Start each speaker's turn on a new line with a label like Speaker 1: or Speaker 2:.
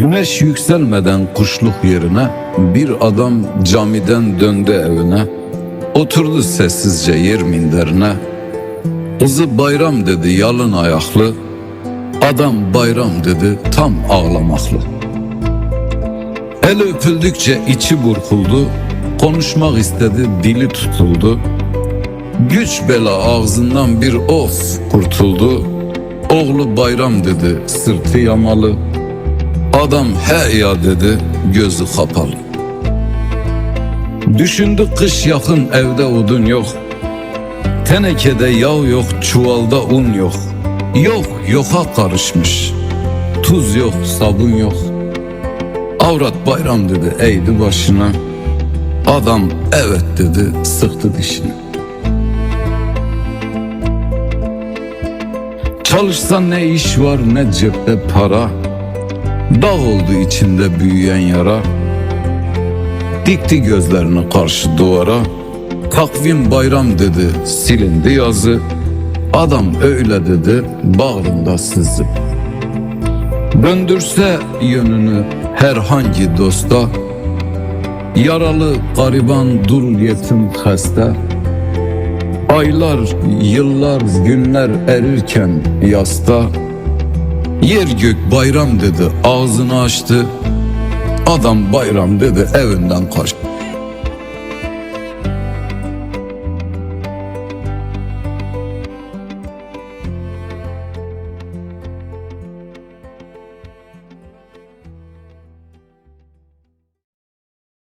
Speaker 1: Güneş yükselmeden kuşluk yerine bir adam camiden döndü evine. Oturdu sessizce yer minderine. Kızı bayram dedi yalın ayaklı. Adam bayram dedi tam ağlamaklı. El öpüldükçe içi burkuldu. Konuşmak istedi dili tutuldu. Güç bela ağzından bir of kurtuldu. Oğlu bayram dedi sırtı yamalı. Adam he ya dedi gözü kapalı. Düşündü kış yakın evde odun yok. Tenekede yağ yok çuvalda un yok. Yok yoka karışmış. Tuz yok sabun yok. Avrat bayram dedi eğdi başına. Adam evet dedi sıktı dişini. Çalışsan ne iş var ne cepte para. Dağ oldu içinde büyüyen yara. Dikti gözlerini karşı duvara. Takvim bayram dedi silindi yazı. Adam öyle dedi bağrında sızı. Döndürse yönünü herhangi dosta. Yaralı gariban dul yetim hasta. Aylar, yıllar, günler erirken yasta. Yer gök bayram dedi ağzını açtı. Adam bayram dedi evinden kaçtı.